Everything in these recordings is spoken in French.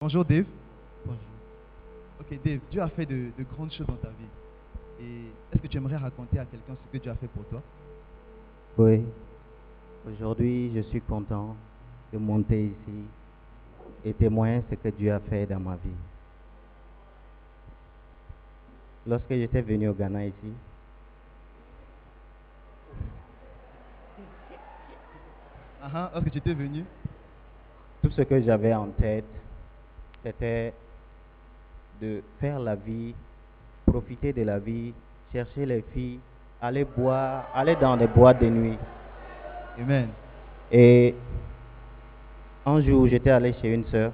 Bonjour Dave. Bonjour. Ok Dave, Dieu a fait de grandes choses dans ta vie. Et est-ce que tu aimerais raconter à quelqu'un ce que Dieu a fait pour toi? Oui, aujourd'hui je suis content de monter ici et témoigner ce que Dieu a fait dans ma vie. Lorsque j'étais venu au Ghana ici, Lorsque tu étais venu, tout ce que j'avais en tête, c'était de faire la vie, profiter de la vie, chercher les filles, aller boire, aller dans les boîtes de nuit. Amen. Et un jour, j'étais allé chez une sœur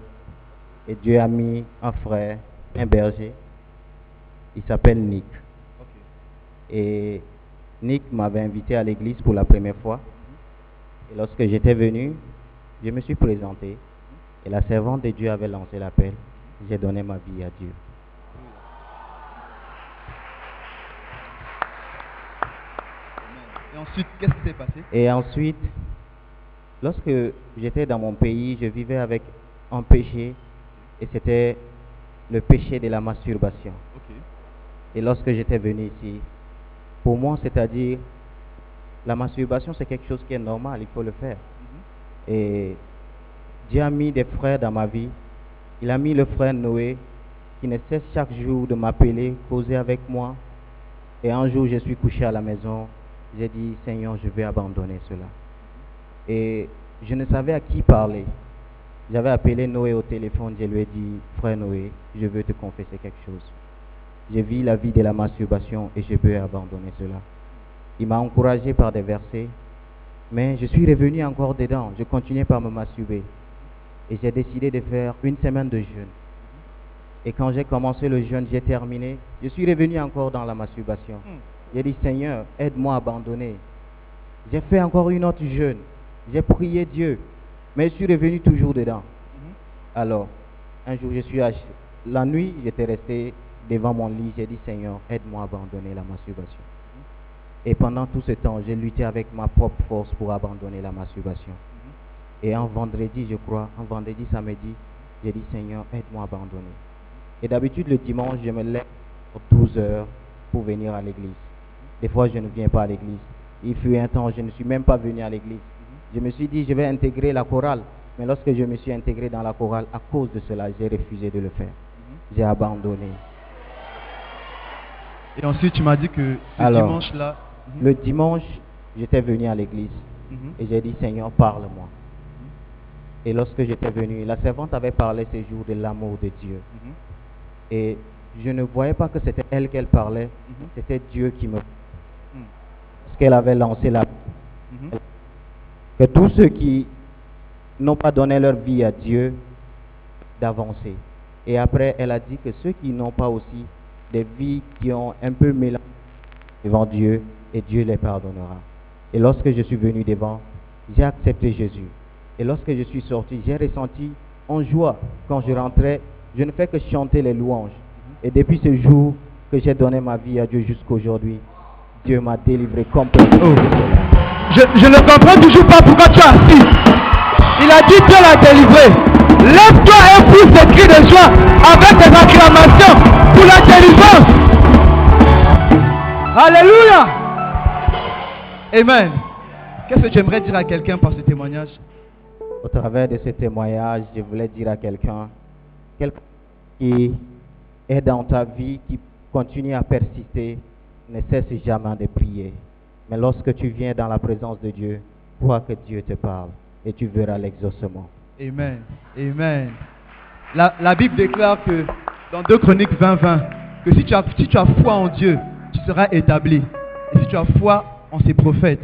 et Dieu a mis un frère, un berger. Il s'appelle Nick. Ok. Et Nick m'avait invité à l'église pour la première fois. Et lorsque j'étais venu, je me suis présenté. Et la servante de Dieu avait lancé l'appel. J'ai donné ma vie à Dieu. Et ensuite, qu'est-ce qui s'est passé? Et ensuite, lorsque j'étais dans mon pays, je vivais avec un péché. Et c'était le péché de la masturbation. Ok. Et lorsque j'étais venu ici, pour moi, c'est-à-dire, la masturbation, c'est quelque chose qui est normal, il faut le faire. Et Dieu a mis des frères dans ma vie. Il a mis le frère Noé qui ne cesse chaque jour de m'appeler, causer avec moi. Et un jour, je suis couché à la maison. J'ai dit, Seigneur, je vais abandonner cela. Et je ne savais à qui parler. J'avais appelé Noé au téléphone. Je lui ai dit, frère Noé, je veux te confesser quelque chose. Je vis la vie de la masturbation et je veux abandonner cela. Il m'a encouragé par des versets. Mais je suis revenu encore dedans. Je continuais par me masturber. Et j'ai décidé de faire une semaine de jeûne. Et quand j'ai commencé le jeûne, j'ai terminé. Je suis revenu encore dans la masturbation. J'ai dit, Seigneur, aide-moi à abandonner. J'ai fait encore une autre jeûne. J'ai prié Dieu. Mais je suis revenu toujours dedans. Alors, un jour, la nuit, j'étais resté devant mon lit. J'ai dit, Seigneur, aide-moi à abandonner la masturbation. Et pendant tout ce temps, j'ai lutté avec ma propre force pour abandonner la masturbation. Et un vendredi, je crois, un vendredi, samedi, j'ai dit, Seigneur, aide-moi à abandonner. Et d'habitude, le dimanche, je me lève à 12 heures pour venir à l'église. Des fois, je ne viens pas à l'église. Il fut un temps, je ne suis même pas venu à l'église. Je me suis dit, je vais intégrer la chorale. Mais lorsque je me suis intégré dans la chorale, à cause de cela, j'ai refusé de le faire. J'ai abandonné. Et ensuite, tu m'as dit que Alors, dimanche-là... le dimanche, j'étais venu à l'église. Et j'ai dit, Seigneur, parle-moi. Et lorsque j'étais venu, la servante avait parlé ce jour de l'amour de Dieu. Et je ne voyais pas que c'était elle qu'elle parlait, c'était Dieu qui me... Parce qu'elle avait lancé la... Que tous ceux qui n'ont pas donné leur vie à Dieu, d'avancer. Et après, elle a dit que ceux qui n'ont pas aussi des vies qui ont un peu mélangé devant Dieu, et Dieu les pardonnera. Et lorsque je suis venu devant, j'ai accepté Jésus. Et lorsque je suis sorti, j'ai ressenti en joie. Quand je rentrais, je ne fais que chanter les louanges. Et depuis ce jour que j'ai donné ma vie à Dieu jusqu'à aujourd'hui, Dieu m'a délivré complètement. Je ne comprends toujours pas pourquoi tu es assis. Il a dit Dieu l'a délivré. Lève-toi et pousse des cris de joie avec des acclamations pour la délivrance. Alléluia. Amen. Qu'est-ce que tu aimerais dire à quelqu'un par ce témoignage? Au travers de ce témoignage, je voulais dire à quelqu'un qui est dans ta vie, qui continue à persister, ne cesse jamais de prier. Mais lorsque tu viens dans la présence de Dieu, crois que Dieu te parle et tu verras l'exaucement. Amen. Amen. La Bible déclare que dans 2 Chroniques 20:20, que si tu as foi en Dieu, tu seras établi. Et si tu as foi en ses prophètes,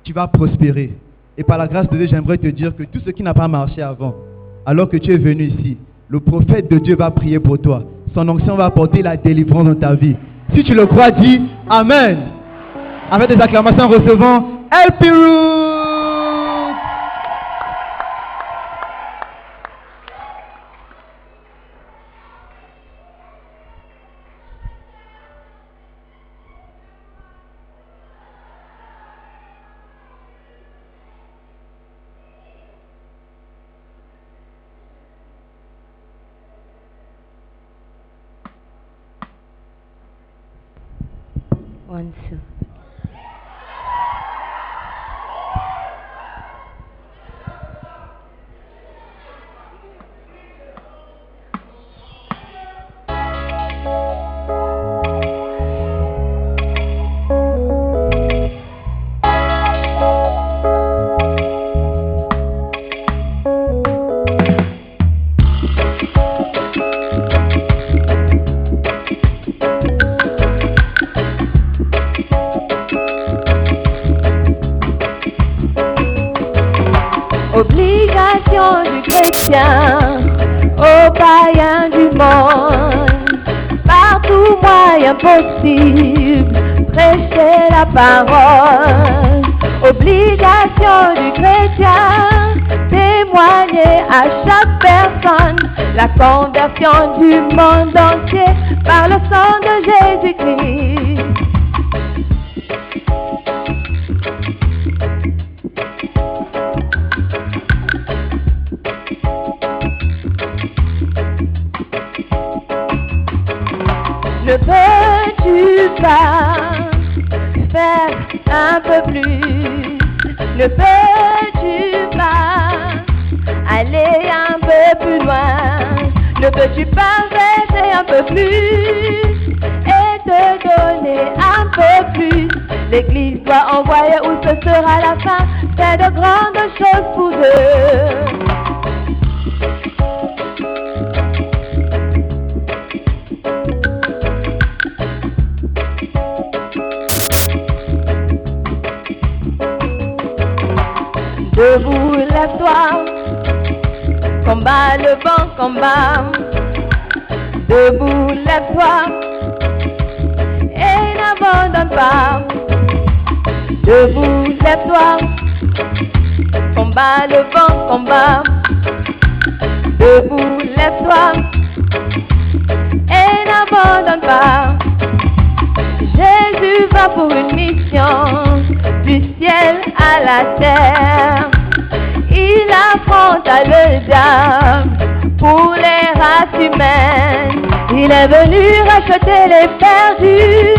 tu vas prospérer. Et par la grâce de Dieu, j'aimerais te dire que tout ce qui n'a pas marché avant, alors que tu es venu ici, le prophète de Dieu va prier pour toi. Son onction va apporter la délivrance dans ta vie. Si tu le crois, dis Amen. Avec des acclamations, recevons El Pirou. 1, 2. Obligation du chrétien aux païens du monde, par tout moyen possible, prêcher la parole. Obligation du chrétien, témoigner à chaque personne la conversion du monde entier par le sang de Jésus-Christ. Ne peux-tu pas faire un peu plus? Ne peux-tu pas aller un peu plus loin? Ne peux-tu pas rester un peu plus et te donner un peu plus? L'Église doit envoyer où ce sera la fin, c'est de grandes choses pour eux. Debout, lève-toi, combat le bon combat. Debout, lève-toi et n'abandonne pas. Debout, lève-toi, combat le bon combat. Debout, lève-toi et n'abandonne pas. Jésus va pour une mission, du ciel à la terre. Il affronta le diable pour les races humaines. Il est venu racheter les perdus,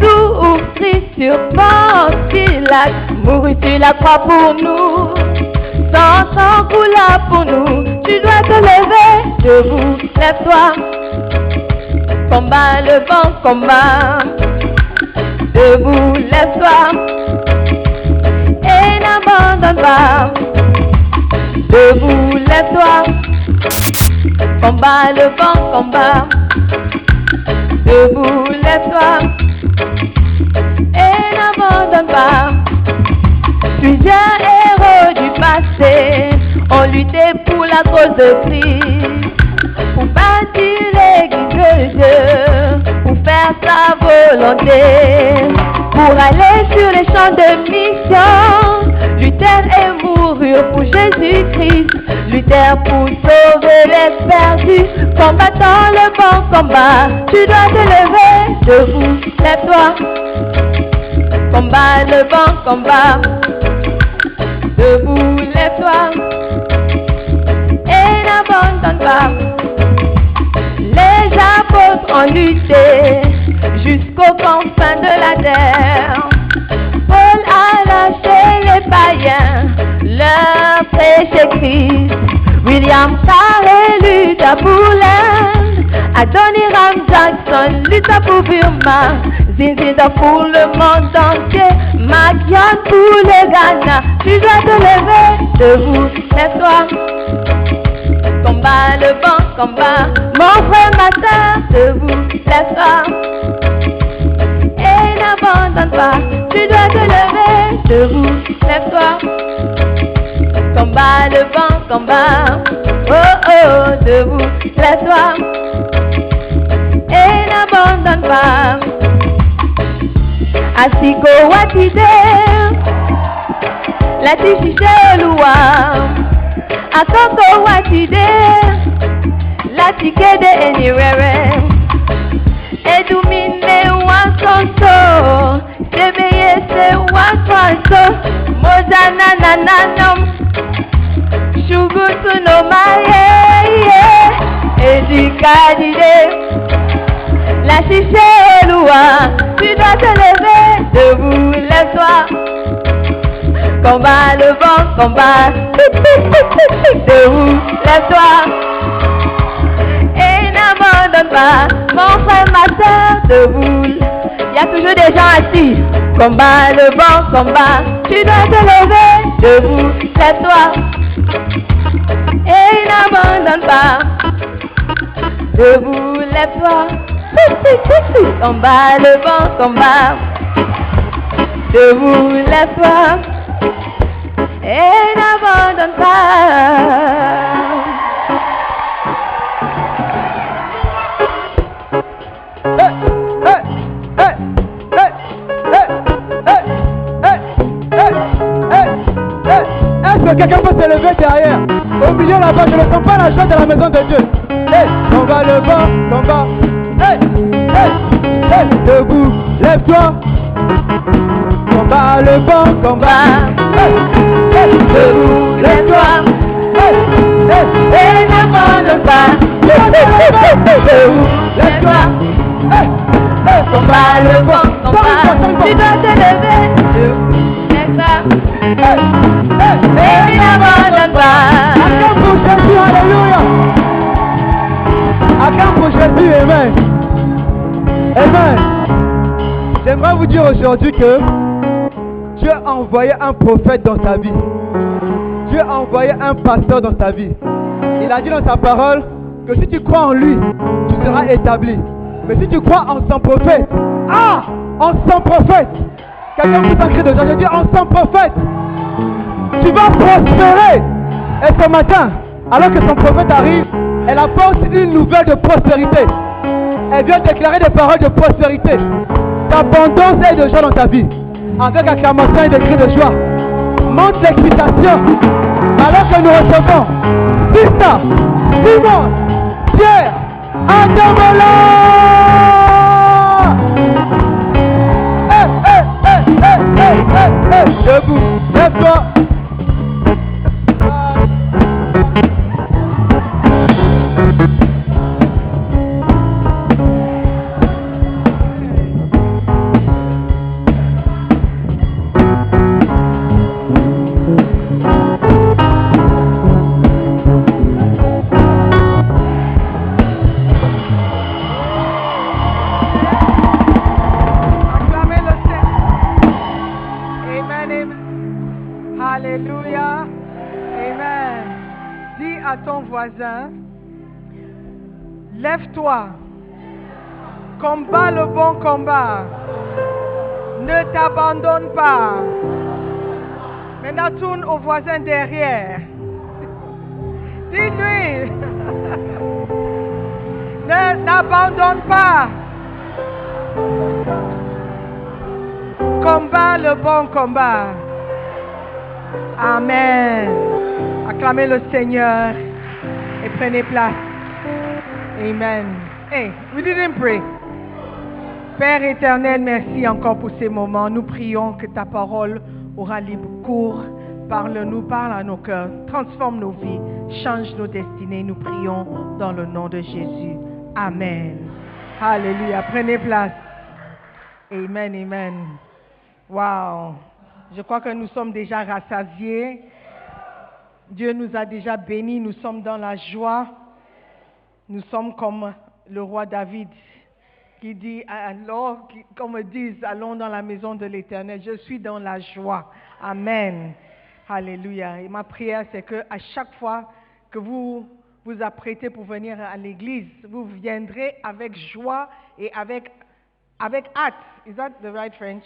souffrir sur Ponce Pilate, mourut sur la croix pour nous, son sang coula pour nous. Tu dois te lever, debout, lève-toi, combat le bon combat. Debout, lève-toi et n'abandonne pas. Debout, lève-toi, combat le bon combat. Debout, lève-toi et n'abandonne pas. Plusieurs héros du passé ont lutté pour la cause de Christ, pour bâtir l'église de Dieu, pour faire sa volonté, pour aller sur les champs de mission. Luther et mourir pour Jésus-Christ, Luther pour sauver les perdus, combattant le bon combat. Tu dois te lever, debout, lève-toi, combat le bon combat. Debout, lève-toi et n'abandonne pas. Les apôtres ont lutté jusqu'aux confins de la terre. Paul a lâché les païens, leur prêché Christ. William Carey lutta pour l'Inde, Adoniram Jackson lutta pour Burma, Zinzida pour le monde entier, Magian pour le Ghana. Tu dois te lever, debout, lève-toi, combat le bon combat. Mon frère, ma soeur, debout, lève-toi et n'abandonne pas. Tu dois te lever, debout, lève-toi, combat le bon combat. Oh oh, debout, lève-toi et n'abandonne pas. Asiko watide, la tichiche oluwa. Akoko watide, la tike de anywhere. Edumine wansonso, sebeye se wansonso. Mozana nananom, shugutu no maye, edikadide. La chicha au loin, tu dois te lever, debout, lève-toi. Combat le vent, combat, debout, lève-toi. Et n'abandonne pas, mon frère, ma soeur, debout. Il y a toujours des gens assis. Combat le vent, combat, tu dois te lever, debout, lève-toi. Et n'abandonne pas, debout, lève-toi. Combat le vent, combat, debout, lève-toi. Et n'abandonne pas. Est-ce que quelqu'un peut se lever derrière? Au milieu là-bas, je ne sens pas la joie de la maison de Dieu. Combat le vent, combat. Debout, lève-toi. Combat le vent, combat. Debout, lève-toi. Et n'abandonne pas. Debout, lève-toi. Combat le vent, combat. Tu dois te lever. Debout, lève-toi. Et n'abandonne pas. Acclame pour Jésus, alléluia. Acclame pour Jésus, amen. Amen. J'aimerais vous dire aujourd'hui que Dieu a envoyé un prophète dans ta vie. Dieu a envoyé un pasteur dans ta vie. Il a dit dans sa parole que si tu crois en lui, tu seras établi. Mais si tu crois en son prophète, en son prophète, quelqu'un peut s'écrire de Dieu, je dis en son prophète, tu vas prospérer. Et ce matin, alors que son prophète arrive, elle apporte une nouvelle de prospérité. Elle vient déclarer des paroles de prospérité, d'abondance et de joie dans ta vie. Avec acclamation et des cris de joie. Monte l'excitation. Alors que nous recevons Sista, Simon, Pierre, Adamola. Debout, lève-toi. Lève-toi, combat le bon combat, ne t'abandonne pas. Maintenant tourne au voisin derrière. Dis-lui, n'abandonne pas. Combat le bon combat. Amen. Acclamez le Seigneur et prenez place. Amen. Hey, we didn't pray. Père éternel, merci encore pour ces moments. Nous prions que ta parole aura libre cours. Parle-nous, parle à nos cœurs. Transforme nos vies. Change nos destinées. Nous prions dans le nom de Jésus. Amen. Alléluia. Prenez place. Amen, amen. Wow. Je crois que nous sommes déjà rassasiés. Dieu nous a déjà bénis. Nous sommes dans la joie. Nous sommes comme le roi David qui dit, alors, comme disent, allons dans la maison de l'Éternel. Je suis dans la joie. Amen. Alléluia. Et ma prière, c'est que à chaque fois que vous vous apprêtez pour venir à l'église, vous viendrez avec joie et avec hâte. Is that the right French?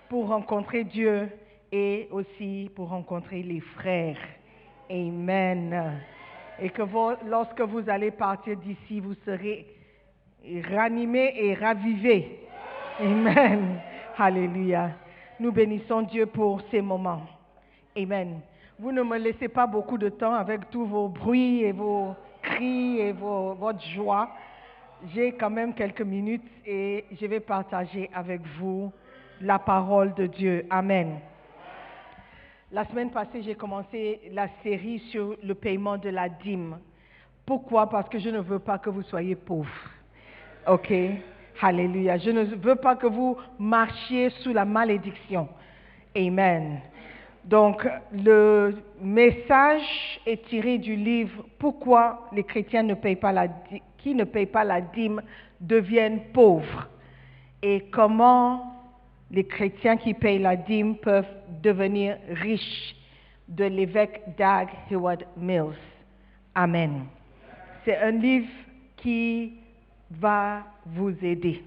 Pour rencontrer Dieu et aussi pour rencontrer les frères. Amen. Et que lorsque vous allez partir d'ici, vous serez ranimés et ravivés. Amen. Alléluia. Nous bénissons Dieu pour ces moments. Amen. Vous ne me laissez pas beaucoup de temps avec tous vos bruits et vos cris et votre joie. J'ai quand même quelques minutes et je vais partager avec vous la parole de Dieu. Amen. La semaine passée, j'ai commencé la série sur le paiement de la dîme. Pourquoi? Parce que je ne veux pas que vous soyez pauvres. OK? Alléluia. Je ne veux pas que vous marchiez sous la malédiction. Amen. Donc, le message est tiré du livre « Pourquoi les chrétiens qui ne payent pas la dîme deviennent pauvres » et comment les chrétiens qui payent la dîme peuvent devenir riches, de l'évêque Dag Heward Mills. Amen. C'est un livre qui va vous aider.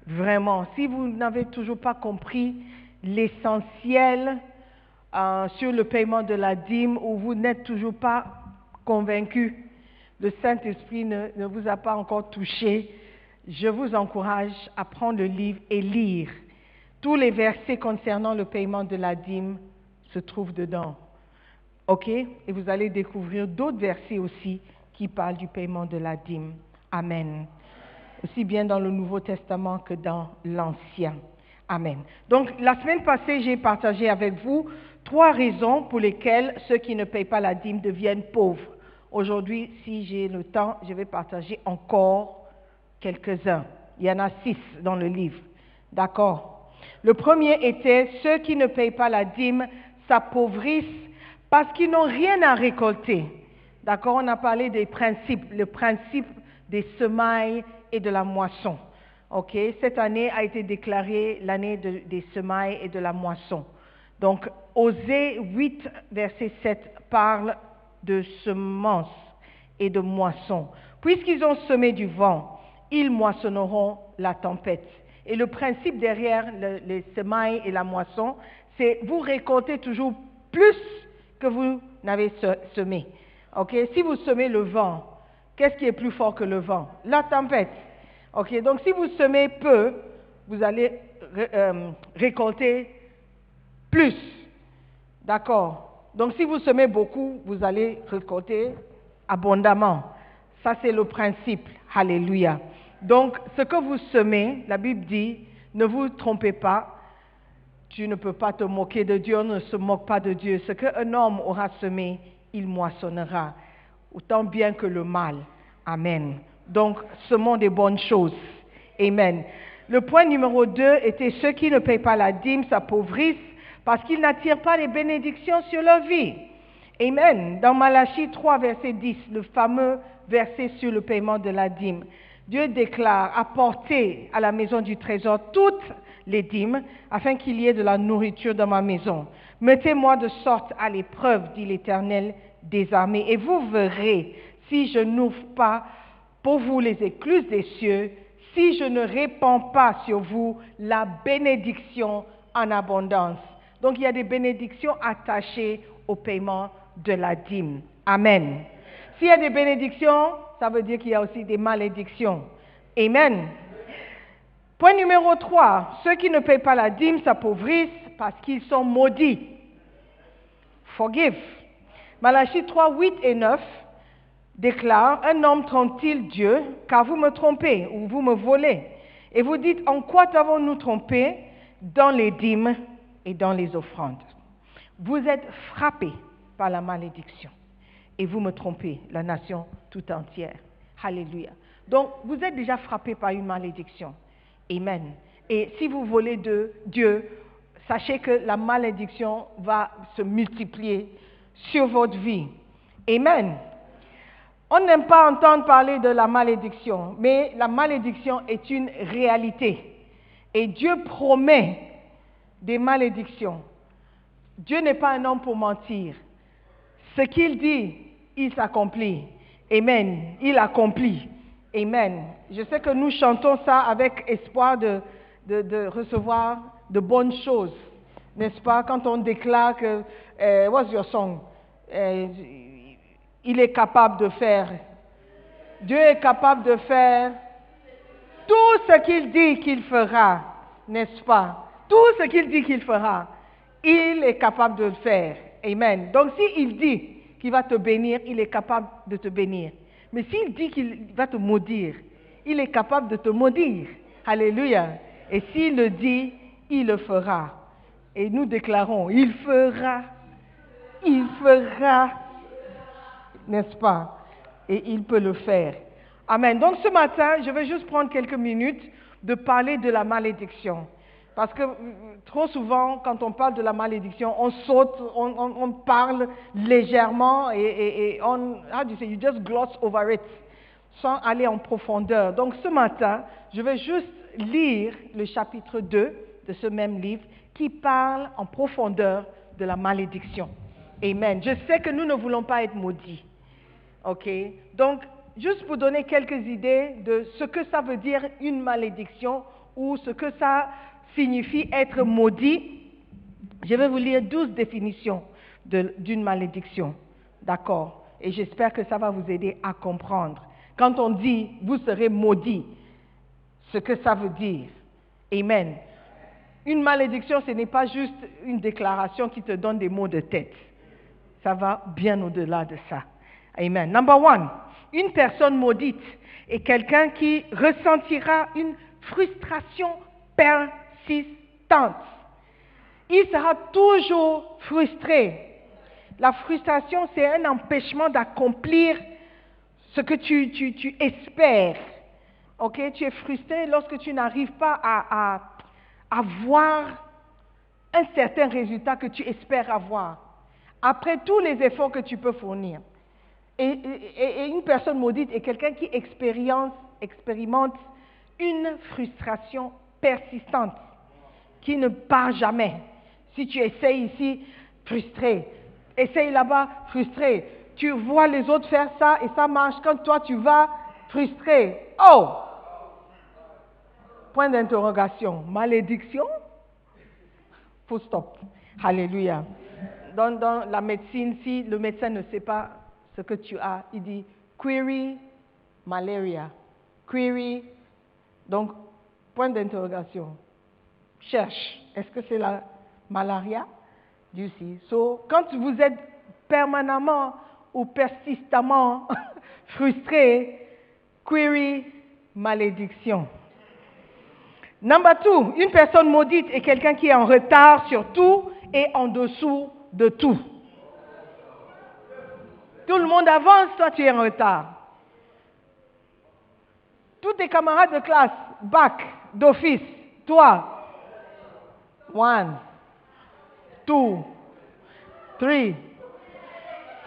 Vraiment, si vous n'avez toujours pas compris l'essentiel sur le paiement de la dîme ou vous n'êtes toujours pas convaincu, le Saint-Esprit ne vous a pas encore touché, je vous encourage à prendre le livre et lire. Tous les versets concernant le paiement de la dîme se trouvent dedans. OK? Et vous allez découvrir d'autres versets aussi qui parlent du paiement de la dîme. Amen. Aussi bien dans le Nouveau Testament que dans l'Ancien. Amen. Donc, la semaine passée, j'ai partagé avec vous 3 raisons pour lesquelles ceux qui ne payent pas la dîme deviennent pauvres. Aujourd'hui, si j'ai le temps, je vais partager encore quelques-uns. Il y en a 6 dans le livre. D'accord? Le premier était, ceux qui ne payent pas la dîme s'appauvrissent parce qu'ils n'ont rien à récolter. D'accord? On a parlé des principes, le principe des semailles et de la moisson. OK? Cette année a été déclarée l'année des semailles et de la moisson. Donc, Osée 8, verset 7 parle de semences et de moisson. Puisqu'ils ont semé du vent, ils moissonneront la tempête. Et le principe derrière les semailles et la moisson, c'est vous récoltez toujours plus que vous n'avez semé. OK? Si vous semez le vent, qu'est-ce qui est plus fort que le vent? La tempête. OK? Donc, si vous semez peu, vous allez récolter plus. D'accord? Donc, si vous semez beaucoup, vous allez récolter abondamment. Ça, c'est le principe. Alléluia. Donc, ce que vous semez, la Bible dit, ne vous trompez pas. Tu ne peux pas te moquer de Dieu, on ne se moque pas de Dieu. Ce qu'un homme aura semé, il moissonnera. Autant bien que le mal. Amen. Donc, semons des bonnes choses. Amen. Le point numéro 2 était ceux qui ne payent pas la dîme s'appauvrissent parce qu'ils n'attirent pas les bénédictions sur leur vie. Amen. Dans Malachie 3, verset 10, le fameux verset sur le paiement de la dîme, Dieu déclare apportez à la maison du trésor toutes les dîmes afin qu'il y ait de la nourriture dans ma maison. Mettez-moi de sorte à l'épreuve, dit l'Éternel des armées, et vous verrez si je n'ouvre pas pour vous les écluses des cieux, si je ne répands pas sur vous la bénédiction en abondance. Donc il y a des bénédictions attachées au paiement de la dîme. Amen. S'il y a des bénédictions, ça veut dire qu'il y a aussi des malédictions. Amen. Point numéro 3, ceux qui ne payent pas la dîme s'appauvrissent parce qu'ils sont maudits. Forgive. Malachie 3, 8 et 9 déclare, un homme trompe-t-il Dieu, car vous me trompez ou vous me volez. Et vous dites, en quoi t'avons-nous trompé? Dans les dîmes et dans les offrandes. Vous êtes frappés par la malédiction. Et vous me trompez, la nation tout entière. Alléluia. Donc, vous êtes déjà frappés par une malédiction. Amen. Et si vous volez de Dieu, sachez que la malédiction va se multiplier sur votre vie. Amen. On n'aime pas entendre parler de la malédiction, mais la malédiction est une réalité. Et Dieu promet des malédictions. Dieu n'est pas un homme pour mentir. Ce qu'il dit, il s'accomplit. Amen. Il accomplit. Amen. Je sais que nous chantons ça avec espoir de recevoir de bonnes choses. N'est-ce pas? Quand on déclare que, what's your song? Il est capable de faire. Dieu est capable de faire tout ce qu'il dit qu'il fera. N'est-ce pas? Tout ce qu'il dit qu'il fera. Il est capable de le faire. Amen. Donc s'il dit qu'il va te bénir, il est capable de te bénir. Mais s'il dit qu'il va te maudire, il est capable de te maudire. Alléluia. Et s'il le dit, il le fera. Et nous déclarons, il fera. Il fera. N'est-ce pas? Et il peut le faire. Amen. Donc ce matin, je vais juste prendre quelques minutes de parler de la malédiction. Parce que trop souvent, quand on parle de la malédiction, on saute, on parle légèrement et on, how do you say, you just gloss over it, sans aller en profondeur. Donc ce matin, je vais juste lire le chapitre 2 de ce même livre qui parle en profondeur de la malédiction. Amen. Je sais que nous ne voulons pas être maudits. OK? Donc, juste pour donner quelques idées de ce que ça veut dire une malédiction ou ce que ça signifie être maudit, je vais vous lire 12 définitions d'une malédiction. D'accord? Et j'espère que ça va vous aider à comprendre. Quand on dit « vous serez maudit », ce que ça veut dire. Amen. Une malédiction, ce n'est pas juste une déclaration qui te donne des mots de tête. Ça va bien au-delà de ça. Amen. Number 1, une personne maudite est quelqu'un qui ressentira une frustration persistante. Il sera toujours frustré. La frustration, c'est un empêchement d'accomplir ce que tu espères. Ok? Tu es frustré lorsque tu n'arrives pas à avoir un certain résultat que tu espères avoir, après tous les efforts que tu peux fournir. Et une personne maudite est quelqu'un qui expérimente une frustration persistante, qui ne part jamais. Si tu essayes ici, frustré. Essaye là-bas, frustré. Tu vois les autres faire ça et ça marche. Quand toi tu vas, frustré. Oh! Point d'interrogation. Malédiction? Full stop. Alléluia. Dans la médecine, si le médecin ne sait pas ce que tu as, il dit query malaria. Query. Donc, point d'interrogation. Cherche. Est-ce que c'est la malaria? You see. So, quand vous êtes permanemment ou persistamment frustré, query malédiction. Number 2, une personne maudite est quelqu'un qui est en retard sur tout et en dessous de tout. Tout le monde avance, toi tu es en retard. Tous tes camarades de classe, bac, d'office, toi, 1, 2, 3,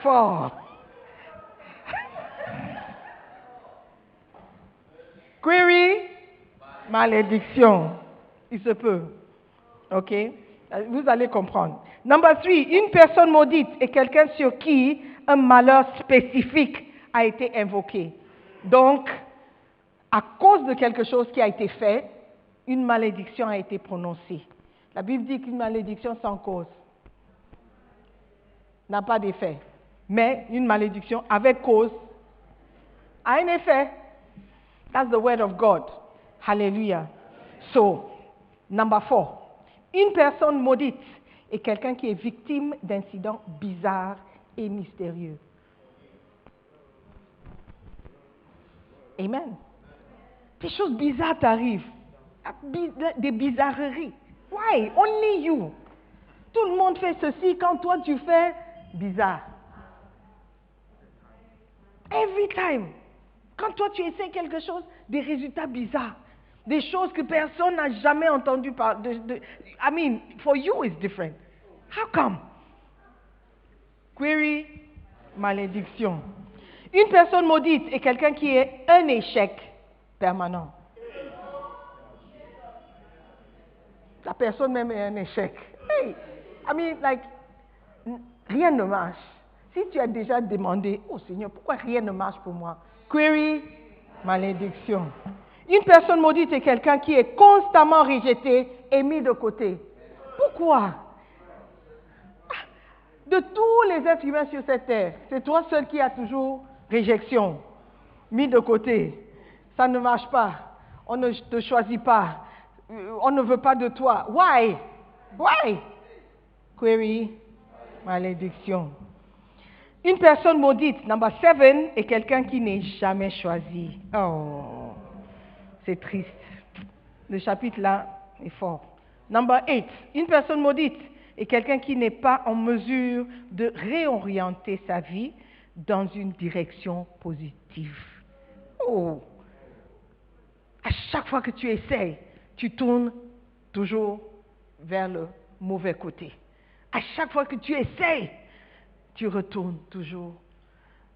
4. Query, malédiction. Il se peut. OK? Vous allez comprendre. Number 3, une personne maudite est quelqu'un sur qui un malheur spécifique a été invoqué. Donc, à cause de quelque chose qui a été fait, une malédiction a été prononcée. La Bible dit qu'une malédiction sans cause n'a pas d'effet. Mais une malédiction avec cause a un effet. That's the word of God. Hallelujah. So, number 4. Une personne maudite est quelqu'un qui est victime d'incidents bizarres et mystérieux. Amen. Des choses bizarres t'arrivent. Des bizarreries. Why? Only you. Tout le monde fait ceci quand toi tu fais bizarre. Every time. Quand toi tu essaies quelque chose, des résultats bizarres. Des choses que personne n'a jamais entendu parler. I mean, for you it's different. How come? Query, malédiction. Une personne maudite est quelqu'un qui est un échec permanent. La personne même est un échec. Hey, I mean, like, rien ne marche. Si tu as déjà demandé, oh Seigneur, pourquoi rien ne marche pour moi? Query, malédiction. Une personne maudite est quelqu'un qui est constamment rejeté et mis de côté. Pourquoi? De tous les êtres humains sur cette terre, c'est toi seul qui as toujours réjection, mis de côté. Ça ne marche pas. On ne te choisit pas. On ne veut pas de toi. Why? Why? Query, malédiction. Une personne maudite, number 7, est quelqu'un qui n'est jamais choisi. Oh, c'est triste. Le chapitre là est fort. Number 8, une personne maudite est quelqu'un qui n'est pas en mesure de réorienter sa vie dans une direction positive. Oh! À chaque fois que tu essayes, tu tournes toujours vers le mauvais côté. À chaque fois que tu essayes, tu retournes toujours.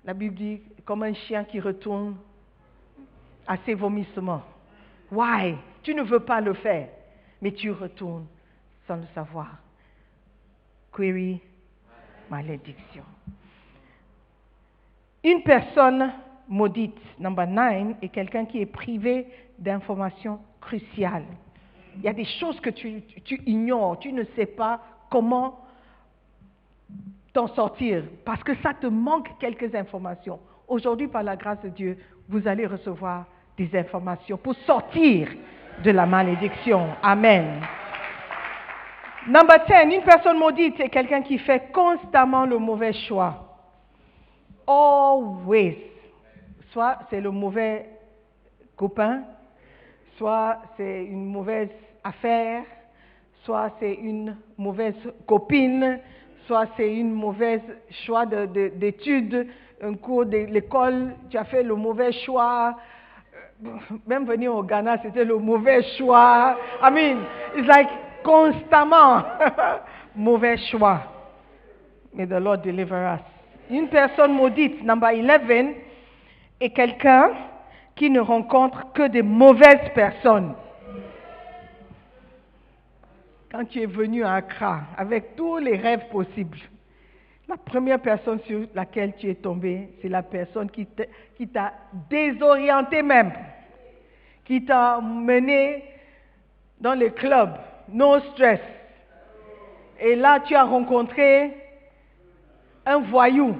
La Bible dit comme un chien qui retourne à ses vomissements. Why? Tu ne veux pas le faire, mais tu retournes sans le savoir. Query, malédiction. Une personne maudite, number 9, est quelqu'un qui est privé d'informations cruciales. Il y a des choses que tu ignores, tu ne sais pas comment t'en sortir parce que ça te manque quelques informations. Aujourd'hui, par la grâce de Dieu, vous allez recevoir des informations pour sortir de la malédiction. Amen. Number 10, une personne maudite est quelqu'un qui fait constamment le mauvais choix. Always. Soit c'est le mauvais copain, soit c'est une mauvaise affaire, soit c'est une mauvaise copine, soit c'est une mauvaise choix d'études, un cours de l'école, tu as fait le mauvais choix. Même venir au Ghana, c'était le mauvais choix. I mean, it's like constamment mauvais choix. May the Lord deliver us. Une personne maudite, number 11, est quelqu'un qui ne rencontre que des mauvaises personnes. Quand tu es venu à Accra avec tous les rêves possibles, la première personne sur laquelle tu es tombé, c'est la personne qui t'a désorienté même, qui t'a mené dans les clubs, no stress. Et là, tu as rencontré un voyou,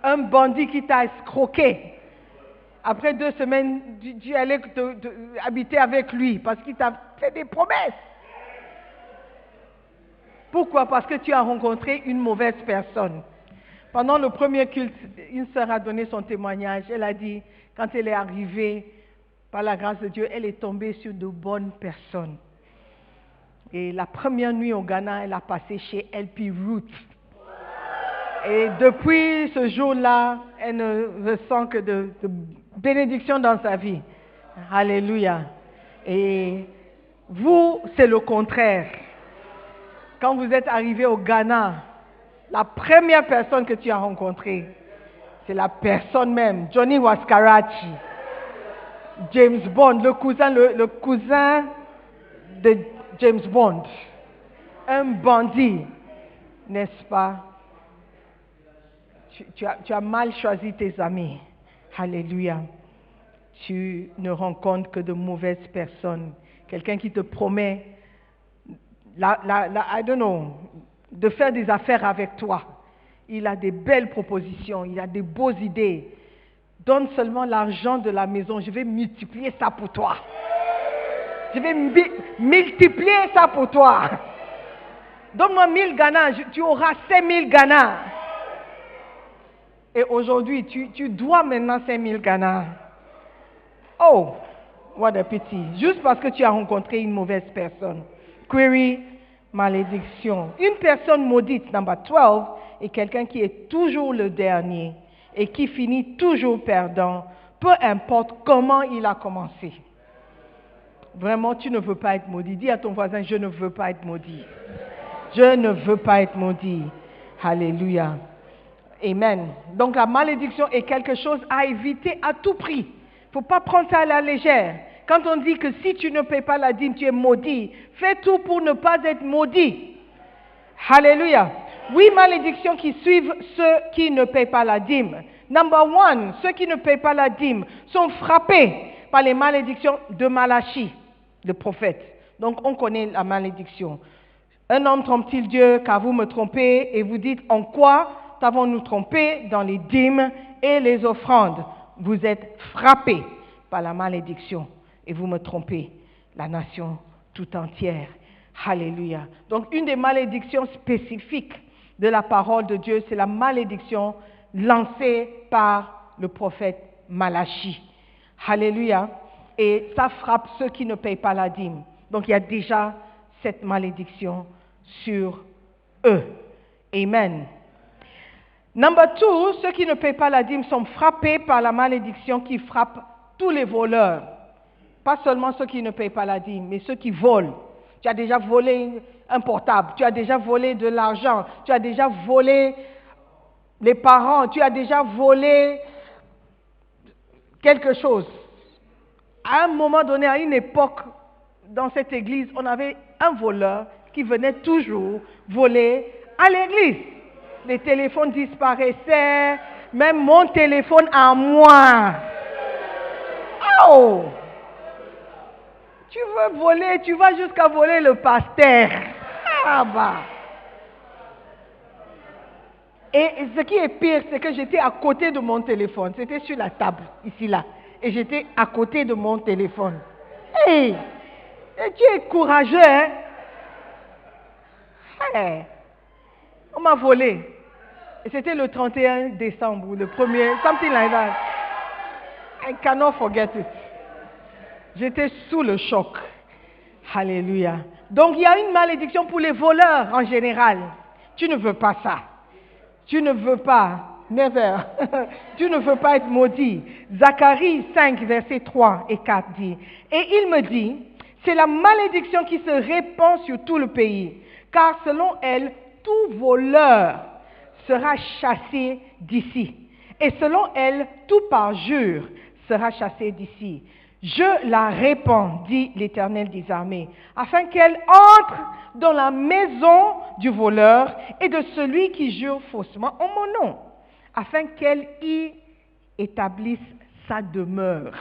un bandit qui t'a escroqué. Après 2 semaines, tu allais habiter avec lui parce qu'il t'a fait des promesses. Pourquoi? Parce que tu as rencontré une mauvaise personne. Pendant le premier culte, une sœur a donné son témoignage. Elle a dit, quand elle est arrivée, par la grâce de Dieu, elle est tombée sur de bonnes personnes. Et la première nuit au Ghana, elle a passé chez LP Roots. Et depuis ce jour-là, elle ne ressent que de bénédictions dans sa vie. Alléluia. Et vous, c'est le contraire. Quand vous êtes arrivé au Ghana, la première personne que tu as rencontrée, c'est la personne même, Johnny Waskarachi, James Bond, le cousin de James Bond, un bandit, n'est-ce pas? Tu as mal choisi tes amis. Alléluia. Tu ne rencontres que de mauvaises personnes. Quelqu'un qui te promet I don't know, de faire des affaires avec toi. Il a des belles propositions, il a des beaux idées. Donne seulement l'argent de la maison, je vais multiplier ça pour toi. Je vais multiplier ça pour toi. Donne-moi 1000 Ghana, tu auras 5000 Ghana. Et aujourd'hui, tu dois maintenant 5000 Ghana. Oh, what a pity. Juste parce que tu as rencontré une mauvaise personne. Query, malédiction. Une personne maudite, number 12, est quelqu'un qui est toujours le dernier et qui finit toujours perdant, peu importe comment il a commencé. Vraiment, tu ne veux pas être maudit. Dis à ton voisin, je ne veux pas être maudit. Je ne veux pas être maudit. Alléluia. Amen. Donc la malédiction est quelque chose à éviter à tout prix. Il ne faut pas prendre ça à la légère. Quand on dit que si tu ne payes pas la dîme, tu es maudit, fais tout pour ne pas être maudit. Alléluia. 8 malédictions qui suivent ceux qui ne payent pas la dîme. Number 1, ceux qui ne payent pas la dîme sont frappés par les malédictions de Malachi, le prophète. Donc on connaît la malédiction. Un homme trompe-t-il Dieu car vous me trompez et vous dites en quoi t'avons-nous trompé dans les dîmes et les offrandes? Vous êtes frappés par la malédiction et vous me trompez, la nation tout entière. Alléluia. Donc une des malédictions spécifiques de la parole de Dieu, c'est la malédiction lancée par le prophète Malachi. Alléluia. Et ça frappe ceux qui ne payent pas la dîme. Donc il y a déjà cette malédiction sur eux. Amen. Number 2, ceux qui ne payent pas la dîme sont frappés par la malédiction qui frappe tous les voleurs. Pas seulement ceux qui ne payent pas la dîme, mais ceux qui volent. Tu as déjà volé un portable, tu as déjà volé de l'argent, tu as déjà volé les parents, tu as déjà volé quelque chose. À un moment donné, à une époque, dans cette église, on avait un voleur qui venait toujours voler à l'église. Les téléphones disparaissaient, même mon téléphone à moi. Oh! Tu veux voler, tu vas jusqu'à voler le pasteur. Ah bah! Et ce qui est pire, c'est que j'étais à côté de mon téléphone. C'était sur la table, ici, là. Et j'étais à côté de mon téléphone. Hey! Et tu es courageux, hein? Hey! On m'a volé. Et c'était le 31 décembre, ou le 1er, something like that. I cannot forget it. J'étais sous le choc. Alléluia. Donc il y a une malédiction pour les voleurs en général. Tu ne veux pas ça. Tu ne veux pas. Never. Tu ne veux pas être maudit. Zacharie 5, versets 3 et 4 dit. Et il me dit, c'est la malédiction qui se répand sur tout le pays. Car selon elle, tout voleur sera chassé d'ici. Et selon elle, tout parjure sera chassé d'ici. Je la répands, dit l'Éternel des armées, afin qu'elle entre dans la maison du voleur et de celui qui jure faussement en mon nom, afin qu'elle y établisse sa demeure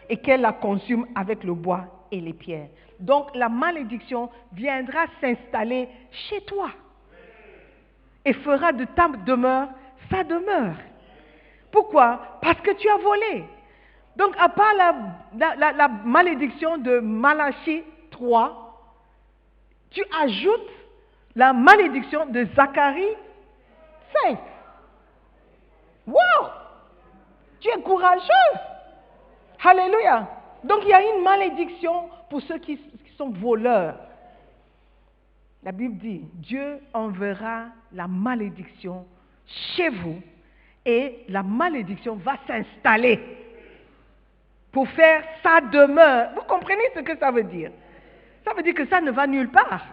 et qu'elle la consume avec le bois et les pierres. Donc la malédiction viendra s'installer chez toi et fera de ta demeure sa demeure. Pourquoi? Parce que tu as volé. Donc, à part la malédiction de Malachie 3, tu ajoutes la malédiction de Zacharie 5. Wow! Tu es courageux. Alléluia. Donc, il y a une malédiction pour ceux qui sont voleurs. La Bible dit, Dieu enverra la malédiction chez vous et la malédiction va s'installer pour faire sa demeure. Vous comprenez ce que ça veut dire? Ça veut dire que ça ne va nulle part.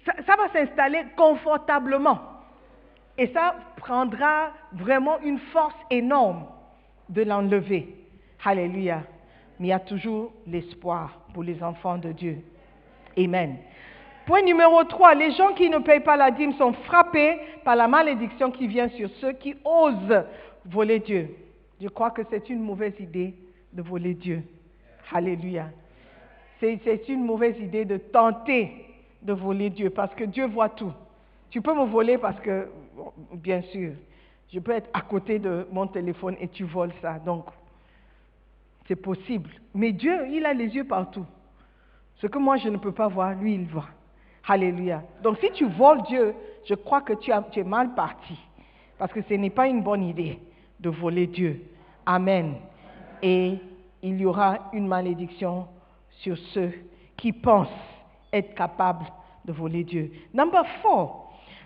Ça va s'installer confortablement. Et ça prendra vraiment une force énorme de l'enlever. Alléluia. Mais il y a toujours l'espoir pour les enfants de Dieu. Amen. Point numéro 3. Les gens qui ne payent pas la dîme sont frappés par la malédiction qui vient sur ceux qui osent voler Dieu. Je crois que c'est une mauvaise idée de voler Dieu. Alléluia. C'est une mauvaise idée de tenter de voler Dieu parce que Dieu voit tout. Tu peux me voler parce que, bien sûr, je peux être à côté de mon téléphone et tu voles ça. Donc, c'est possible. Mais Dieu, il a les yeux partout. Ce que moi, je ne peux pas voir, lui, il voit. Alléluia. Donc, si tu voles Dieu, je crois que tu es mal parti. Parce que ce n'est pas une bonne idée de voler Dieu. Amen. Et il y aura une malédiction sur ceux qui pensent être capables de voler Dieu. Number 4.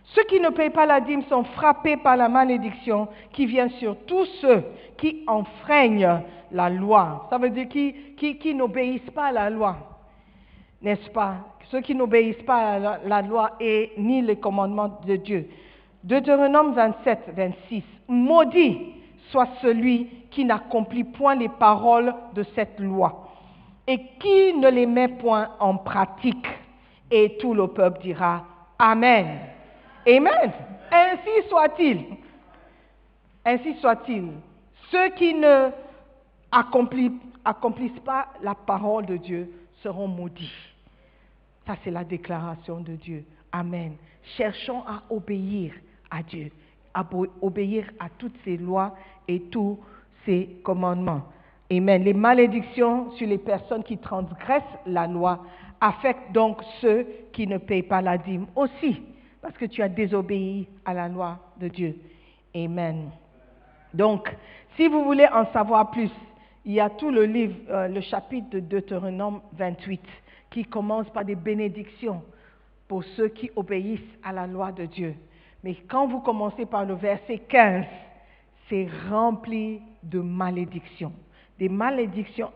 Ceux qui ne payent pas la dîme sont frappés par la malédiction qui vient sur tous ceux qui enfreignent la loi. Ça veut dire qui n'obéissent pas à la loi. N'est-ce pas? Ceux qui n'obéissent pas à la loi et ni les commandements de Dieu. Deutéronome 27, 26. Maudit soit celui qui n'accomplit point les paroles de cette loi et qui ne les met point en pratique. Et tout le peuple dira Amen. Amen. Ainsi soit-il. Ainsi soit-il. Ceux qui ne accomplissent pas la parole de Dieu seront maudits. Ça, c'est la déclaration de Dieu. Amen. Cherchons à obéir à Dieu, à obéir à toutes ses lois et tous ses commandements. Amen. Les malédictions sur les personnes qui transgressent la loi affectent donc ceux qui ne payent pas la dîme aussi, parce que tu as désobéi à la loi de Dieu. Amen. Donc, si vous voulez en savoir plus, il y a tout le livre, le chapitre de Deutéronome 28, qui commence par des bénédictions pour ceux qui obéissent à la loi de Dieu. Mais quand vous commencez par le verset 15, c'est rempli de malédictions. Des malédictions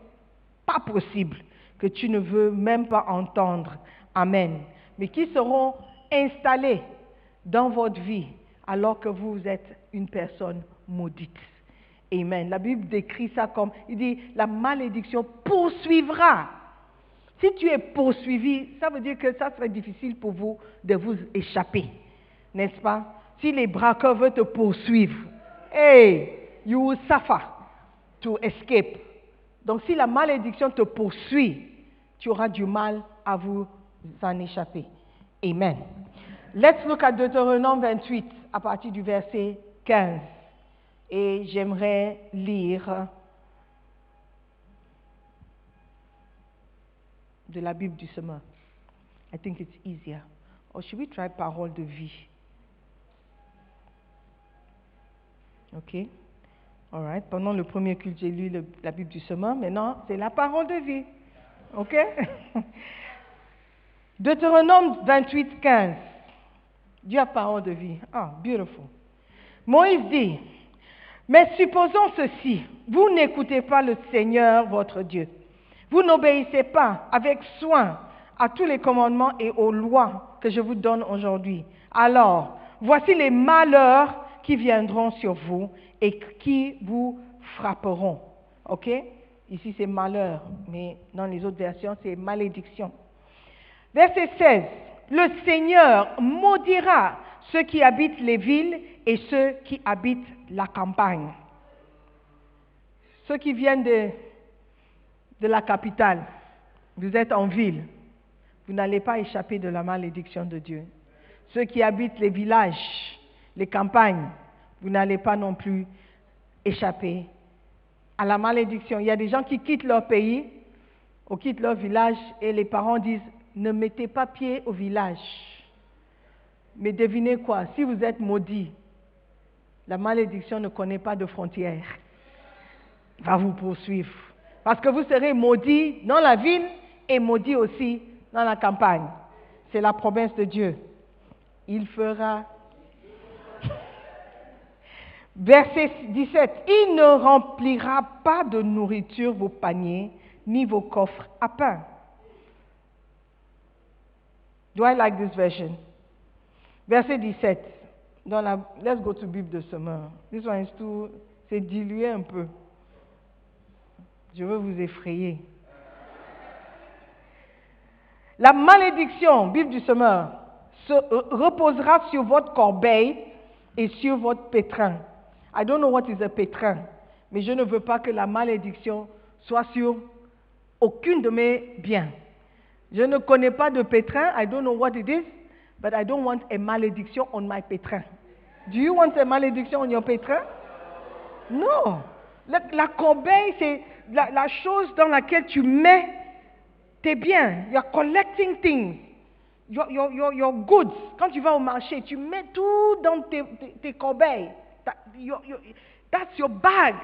pas possibles, que tu ne veux même pas entendre. Amen. Mais qui seront installées dans votre vie alors que vous êtes une personne maudite. Amen. La Bible décrit ça comme, il dit, la malédiction poursuivra. Si tu es poursuivi, ça veut dire que ça serait difficile pour vous de vous échapper. N'est-ce pas? Si les braqueurs veulent te poursuivre, hey, you will suffer to escape. Donc si la malédiction te poursuit, tu auras du mal à vous en échapper. Amen. Let's look at Deutéronome 28 à partir du verset 15. Et j'aimerais lire de la Bible du semeur. I think it's easier. Or should we try parole de vie? Ok. All right. Pendant le premier culte, j'ai lu la Bible du semeur. Maintenant, c'est la parole de vie. Ok. Deutéronome 28, 15. Dieu a parole de vie. Ah, beautiful. Moïse dit, mais supposons ceci, vous n'écoutez pas le Seigneur votre Dieu. Vous n'obéissez pas avec soin à tous les commandements et aux lois que je vous donne aujourd'hui. Alors, voici les malheurs qui viendront sur vous et qui vous frapperont. Ok? Ici c'est malheur, mais dans les autres versions c'est malédiction. Verset 16. Le Seigneur maudira ceux qui habitent les villes et ceux qui habitent la campagne. Ceux qui viennent de la capitale, vous êtes en ville, vous n'allez pas échapper de la malédiction de Dieu. Ceux qui habitent les villages, les campagnes, vous n'allez pas non plus échapper à la malédiction. Il y a des gens qui quittent leur pays, ou quittent leur village, et les parents disent, ne mettez pas pied au village. Mais devinez quoi, si vous êtes maudit, la malédiction ne connaît pas de frontières. Va vous poursuivre. Parce que vous serez maudit dans la ville et maudit aussi dans la campagne. C'est la promesse de Dieu. Il fera... Verset 17. Il ne remplira pas de nourriture vos paniers, ni vos coffres à pain. Do I like this version? Verset 17. Let's go to Bible de semeur. This one is too... C'est dilué un peu. Je veux vous effrayer. La malédiction, Bible du semeur, se reposera sur votre corbeille et sur votre pétrin. I don't know what is a pétrin, mais je ne veux pas que la malédiction soit sur aucune de mes biens. Je ne connais pas de pétrin, I don't know what it is, but I don't want a malédiction on my pétrin. Do you want a malédiction on your pétrin? Non. La corbeille, c'est la chose dans laquelle tu mets tes biens. You are collecting things. Your goods. Quand tu vas au marché, tu mets tout dans tes corbeilles. That's your bag.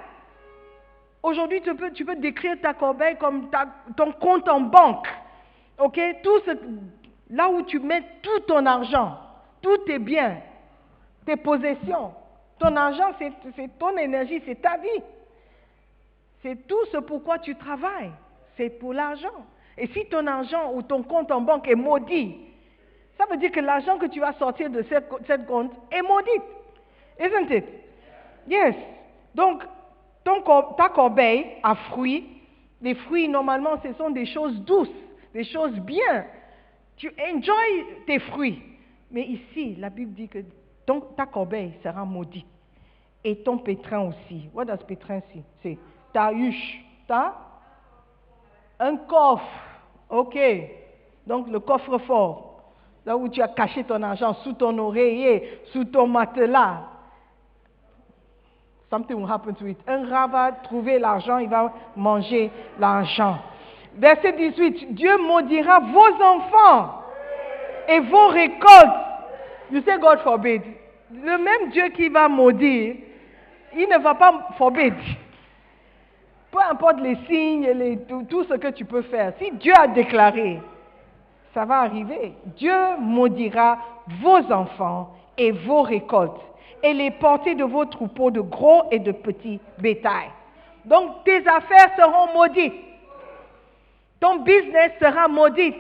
Aujourd'hui, tu peux décrire ta corbeille comme ton compte en banque. Ok? Là où tu mets tout ton argent, tous tes biens, tes possessions. Ton argent, c'est ton énergie, c'est ta vie. C'est tout ce pourquoi tu travailles. C'est pour l'argent. Et si ton argent ou ton compte en banque est maudit, ça veut dire que l'argent que tu vas sortir de cette compte est maudit. Isn't it? Yes. Donc, ta corbeille a fruits. Les fruits, normalement, ce sont des choses douces, des choses bien. Tu enjoy tes fruits. Mais ici, la Bible dit que ta corbeille sera maudite. Et ton pétrin aussi. What does pétrin c'est? Ta huche. Un coffre. Ok. Donc le coffre-fort. Là où tu as caché ton argent, sous ton oreiller, sous ton matelas. Something will happen to it. Un rat va trouver l'argent, il va manger l'argent. Verset 18. Dieu maudira vos enfants et vos récoltes. You say God forbid. Le même Dieu qui va maudire, il ne va pas forbid. Peu importe les signes et tout ce que tu peux faire. Si Dieu a déclaré, ça va arriver. Dieu maudira vos enfants et vos récoltes, et les portées de vos troupeaux de gros et de petits bétails. Donc tes affaires seront maudites. Ton business sera maudit.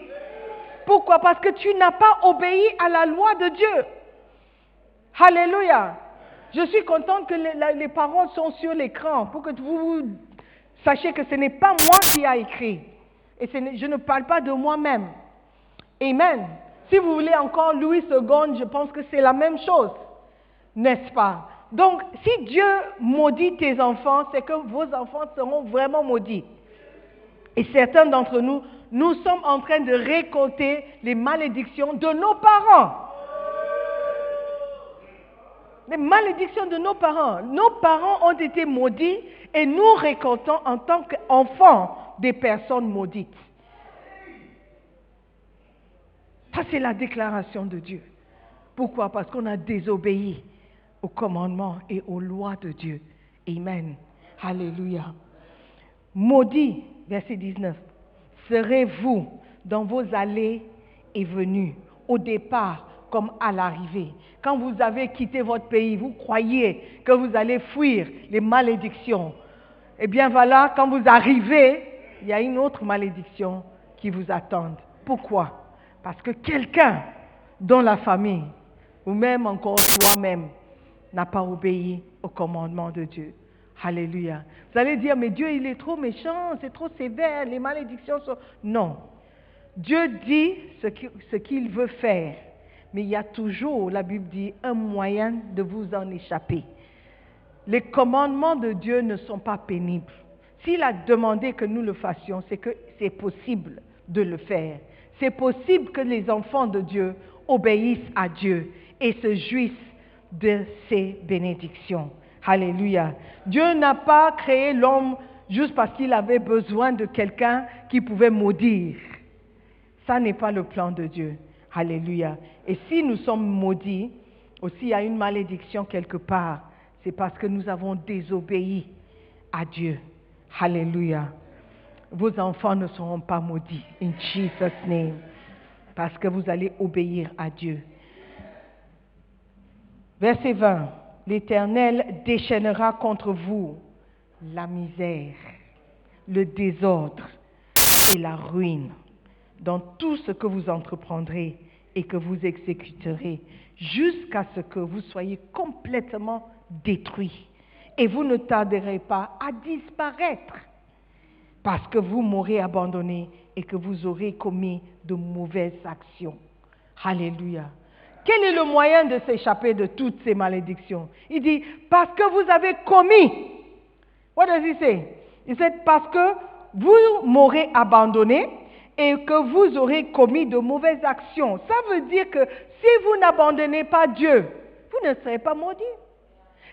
Pourquoi? Parce que tu n'as pas obéi à la loi de Dieu. Alléluia. Je suis contente que les paroles sont sur l'écran pour que vous sachiez que ce n'est pas moi qui ai écrit. Et je ne parle pas de moi-même. Amen. Si vous voulez encore Louis II, je pense que c'est la même chose. N'est-ce pas? Donc, si Dieu maudit tes enfants, c'est que vos enfants seront vraiment maudits. Et certains d'entre nous, nous sommes en train de récolter les malédictions de nos parents. Les malédictions de nos parents. Nos parents ont été maudits et nous récoltons en tant qu'enfants des personnes maudites. Ça, c'est la déclaration de Dieu. Pourquoi? Parce qu'on a désobéi aux commandements et aux lois de Dieu. Amen. Alléluia. Maudit, verset 19, serez-vous dans vos allées et venues, au départ comme à l'arrivée. Quand vous avez quitté votre pays, vous croyez que vous allez fuir les malédictions. Eh bien voilà, quand vous arrivez, il y a une autre malédiction qui vous attend. Pourquoi? Parce que quelqu'un dans la famille, ou même encore toi-même, n'a pas obéi au commandement de Dieu. Alléluia. Vous allez dire, mais Dieu, il est trop méchant, c'est trop sévère, les malédictions sont... Non. Dieu dit ce qu'il veut faire. Mais il y a toujours, la Bible dit, un moyen de vous en échapper. Les commandements de Dieu ne sont pas pénibles. S'il a demandé que nous le fassions, c'est que c'est possible de le faire. C'est possible que les enfants de Dieu obéissent à Dieu et se jouissent de ses bénédictions. Alléluia. Dieu n'a pas créé l'homme juste parce qu'il avait besoin de quelqu'un qui pouvait maudire. Ça n'est pas le plan de Dieu. Alléluia. Et si nous sommes maudits, aussi il y a une malédiction quelque part, c'est parce que nous avons désobéi à Dieu. Alléluia. Vos enfants ne seront pas maudits. In Jesus' name. Parce que vous allez obéir à Dieu. Verset 20. L'Éternel déchaînera contre vous la misère, le désordre et la ruine dans tout ce que vous entreprendrez et que vous exécuterez, jusqu'à ce que vous soyez complètement détruits. Et vous ne tarderez pas à disparaître, parce que vous m'aurez abandonné et que vous aurez commis de mauvaises actions. Alléluia. Quel est le moyen de s'échapper de toutes ces malédictions? Il dit, parce que vous avez commis. What does he say? Il dit, parce que vous m'aurez abandonné et que vous aurez commis de mauvaises actions. Ça veut dire que si vous n'abandonnez pas Dieu, vous ne serez pas maudit.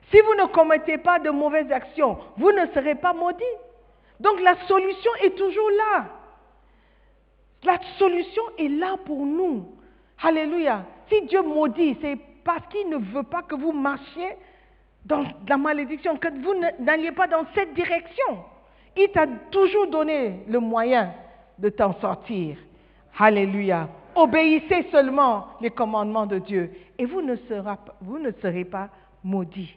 Si vous ne commettez pas de mauvaises actions, vous ne serez pas maudit. Donc la solution est toujours là. La solution est là pour nous. Alléluia. Si Dieu maudit, c'est parce qu'il ne veut pas que vous marchiez dans la malédiction, que vous n'alliez pas dans cette direction. Il t'a toujours donné le moyen de t'en sortir. Alléluia. Obéissez seulement les commandements de Dieu et vous ne serez pas maudits.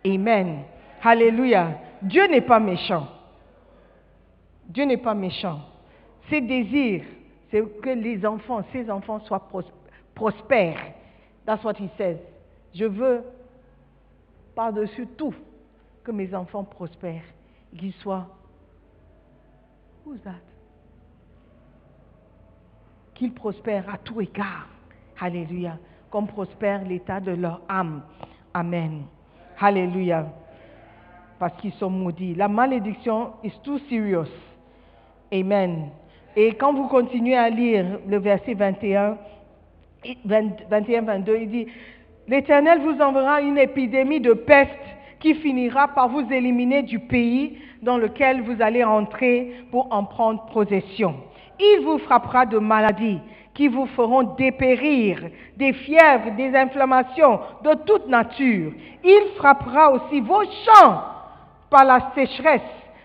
Amen. Alléluia. Dieu n'est pas méchant. Dieu n'est pas méchant. Ses désirs, c'est que ses enfants soient prospères. That's what he says. Je veux, par-dessus tout, que mes enfants prospèrent. Qu'ils soient... Who's that? Qu'ils prospèrent à tout égard. Alléluia. Comme prospère l'état de leur âme. Amen. Alléluia. Parce qu'ils sont maudits. La malédiction is too serious. Amen. Et quand vous continuez à lire le verset 21, 22, il dit, l'Éternel vous enverra une épidémie de peste qui finira par vous éliminer du pays dans lequel vous allez entrer pour en prendre possession. Il vous frappera de maladies qui vous feront dépérir, des fièvres, des inflammations de toute nature. Il frappera aussi vos champs par la sécheresse,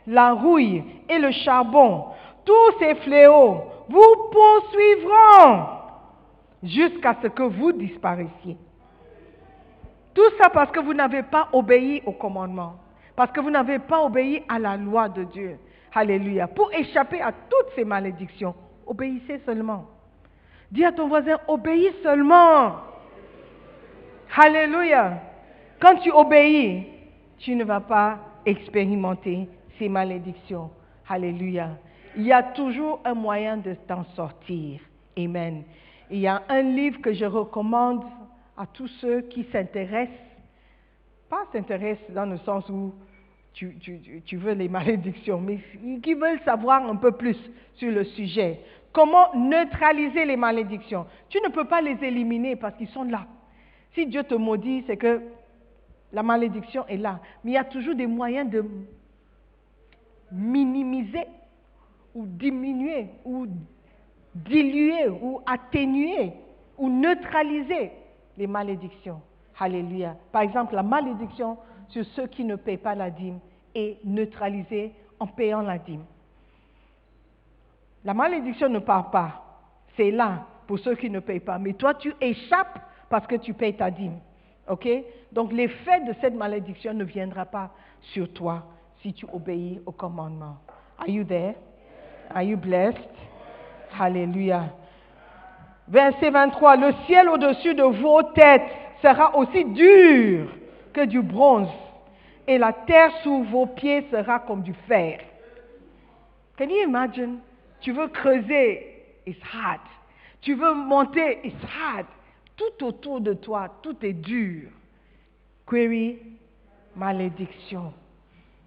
la rouille et le charbon. Tous ces fléaux vous poursuivront jusqu'à ce que vous disparaissiez. Tout ça parce que vous n'avez pas obéi au commandement. Parce que vous n'avez pas obéi à la loi de Dieu. Alléluia. Pour échapper à toutes ces malédictions, obéissez seulement. Dis à ton voisin, obéis seulement. Alléluia. Quand tu obéis, tu ne vas pas expérimenter ces malédictions. Alléluia. Il y a toujours un moyen de t'en sortir. Amen. Il y a un livre que je recommande à tous ceux qui s'intéressent, pas s'intéressent dans le sens où tu veux les malédictions, mais qui veulent savoir un peu plus sur le sujet. Comment neutraliser les malédictions? Tu ne peux pas les éliminer parce qu'ils sont là. Si Dieu te maudit, c'est que la malédiction est là. Mais il y a toujours des moyens de minimiser ou diminuer ou diluer ou atténuer ou neutraliser les malédictions. Alléluia. Par exemple, la malédiction sur ceux qui ne paient pas la dîme est neutralisée en payant la dîme. La malédiction ne part pas. C'est là pour ceux qui ne payent pas. Mais toi, tu échappes parce que tu payes ta dîme. OK? Donc, l'effet de cette malédiction ne viendra pas sur toi si tu obéis au commandement. Are you there? Are you blessed? Alléluia. Verset 23. Le ciel au-dessus de vos têtes sera aussi dur que du bronze, et la terre sous vos pieds sera comme du fer. Can you imagine? Tu veux creuser, it's hard. Tu veux monter, it's hard. Tout autour de toi, tout est dur. Query, malédiction.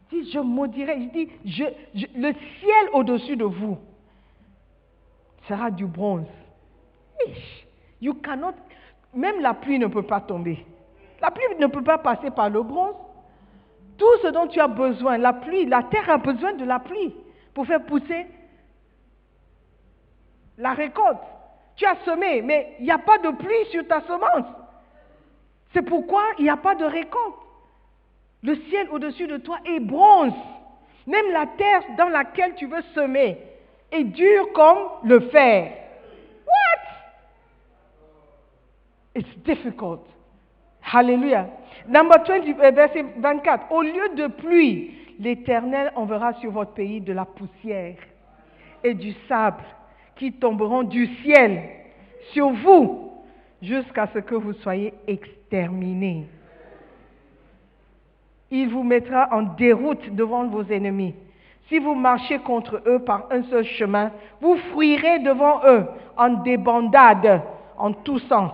Dis, je maudirai. Je dis, le ciel au-dessus de vous sera du bronze. You cannot, même la pluie ne peut pas tomber. La pluie ne peut pas passer par le bronze. Tout ce dont tu as besoin, la pluie, la terre a besoin de la pluie pour faire pousser la récolte. Tu as semé, mais il n'y a pas de pluie sur ta semence. C'est pourquoi il n'y a pas de récolte. Le ciel au-dessus de toi est bronze. Même la terre dans laquelle tu veux semer est dure comme le fer. What? It's difficult. Hallelujah. Number 20, verset 24. Au lieu de pluie, l'Éternel enverra sur votre pays de la poussière et du sable qui tomberont du ciel sur vous jusqu'à ce que vous soyez exterminés. Il vous mettra en déroute devant vos ennemis. Si vous marchez contre eux par un seul chemin, vous fuirez devant eux en débandade en tous sens.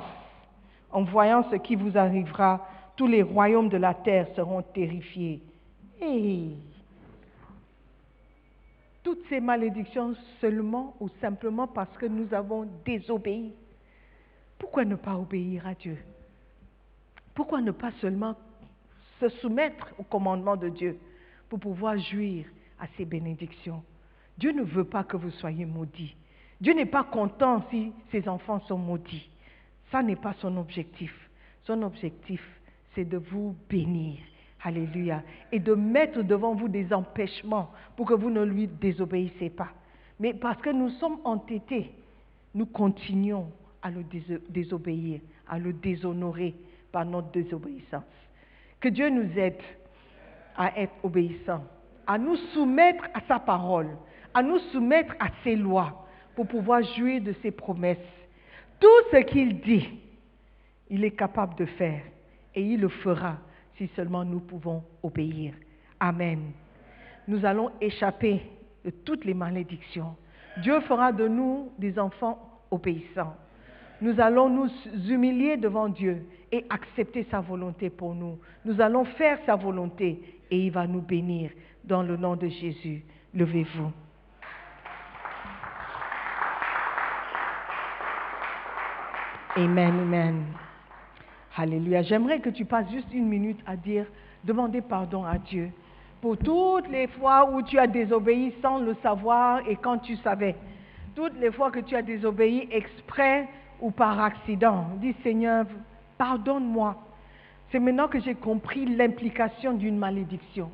En voyant ce qui vous arrivera, tous les royaumes de la terre seront terrifiés. Hey. Toutes ces malédictions seulement ou simplement parce que nous avons désobéi. Pourquoi ne pas obéir à Dieu? Pourquoi ne pas seulement se soumettre au commandement de Dieu pour pouvoir jouir à ses bénédictions? Dieu ne veut pas que vous soyez maudits. Dieu n'est pas content si ses enfants sont maudits. Ça n'est pas son objectif. Son objectif, c'est de vous bénir. Alléluia. Et de mettre devant vous des empêchements pour que vous ne lui désobéissez pas. Mais parce que nous sommes entêtés, nous continuons à le désobéir, à le déshonorer par notre désobéissance. Que Dieu nous aide à être obéissants, à nous soumettre à sa parole, à nous soumettre à ses lois pour pouvoir jouir de ses promesses. Tout ce qu'il dit, il est capable de faire et il le fera si seulement nous pouvons obéir. Amen. Nous allons échapper de toutes les malédictions. Dieu fera de nous des enfants obéissants. Nous allons nous humilier devant Dieu et accepter sa volonté pour nous. Nous allons faire sa volonté et il va nous bénir. Dans le nom de Jésus, levez-vous. Amen, amen. Alléluia. J'aimerais que tu passes juste une minute à demander pardon à Dieu pour toutes les fois où tu as désobéi sans le savoir et quand tu savais. Toutes les fois que tu as désobéi exprès ou par accident. Dis Seigneur, pardonne-moi. C'est maintenant que j'ai compris l'implication d'une malédiction.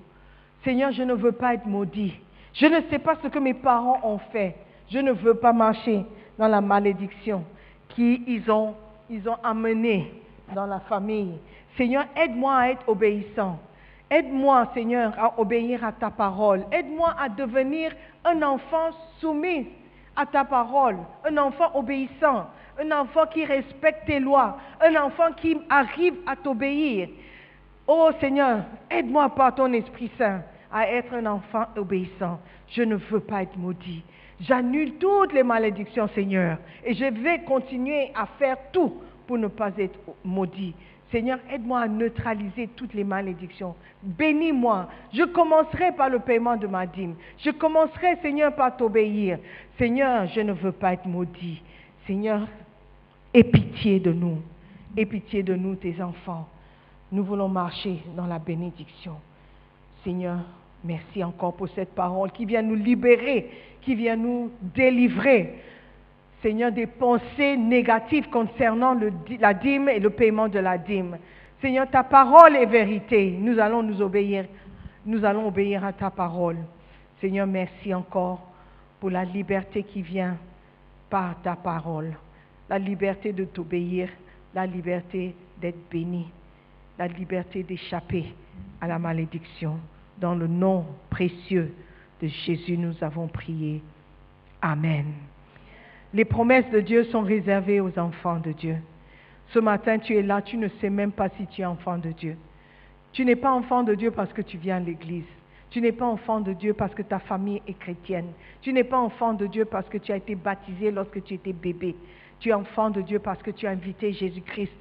Seigneur, je ne veux pas être maudit. Je ne sais pas ce que mes parents ont fait. Je ne veux pas marcher dans la malédiction qu'ils ont amenée dans la famille. Seigneur, aide-moi à être obéissant. Aide-moi, Seigneur, à obéir à ta parole. Aide-moi à devenir un enfant soumis à ta parole, un enfant obéissant, un enfant qui respecte tes lois, un enfant qui arrive à t'obéir. Oh Seigneur, aide-moi par ton Esprit Saint à être un enfant obéissant. Je ne veux pas être maudit. J'annule toutes les malédictions, Seigneur, et je vais continuer à faire tout pour ne pas être maudit. Seigneur, aide-moi à neutraliser toutes les malédictions. Bénis-moi. Je commencerai par le paiement de ma dîme. Je commencerai, Seigneur, par t'obéir. Seigneur, je ne veux pas être maudit. Seigneur, aie pitié de nous. Aie pitié de nous, tes enfants. Nous voulons marcher dans la bénédiction. Seigneur, merci encore pour cette parole qui vient nous libérer, qui vient nous délivrer. Seigneur, des pensées négatives concernant la dîme et le paiement de la dîme. Seigneur, ta parole est vérité. Nous allons nous obéir. Nous allons obéir à ta parole. Seigneur, merci encore pour la liberté qui vient par ta parole. La liberté de t'obéir, la liberté d'être béni, la liberté d'échapper à la malédiction. Dans le nom précieux de Jésus, nous avons prié. Amen. Les promesses de Dieu sont réservées aux enfants de Dieu. Ce matin, tu es là, tu ne sais même pas si tu es enfant de Dieu. Tu n'es pas enfant de Dieu parce que tu viens à l'église. Tu n'es pas enfant de Dieu parce que ta famille est chrétienne. Tu n'es pas enfant de Dieu parce que tu as été baptisé lorsque tu étais bébé. Tu es enfant de Dieu parce que tu as invité Jésus-Christ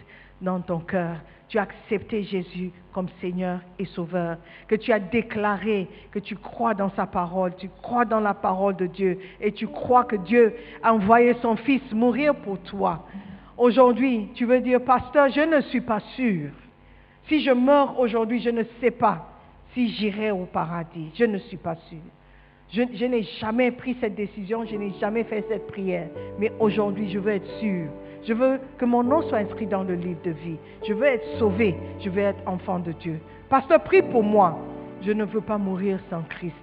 dans ton cœur. Tu as accepté Jésus comme Seigneur et Sauveur, que tu as déclaré que tu crois dans sa parole, tu crois dans la parole de Dieu et tu crois que Dieu a envoyé son Fils mourir pour toi. Aujourd'hui, tu veux dire, pasteur, je ne suis pas sûr. Si je meurs aujourd'hui, je ne sais pas si j'irai au paradis. Je ne suis pas sûr. Je n'ai jamais pris cette décision, je n'ai jamais fait cette prière. Mais aujourd'hui, je veux être sûr. Je veux que mon nom soit inscrit dans le livre de vie. Je veux être sauvé. Je veux être enfant de Dieu. Pasteur, prie pour moi. Je ne veux pas mourir sans Christ.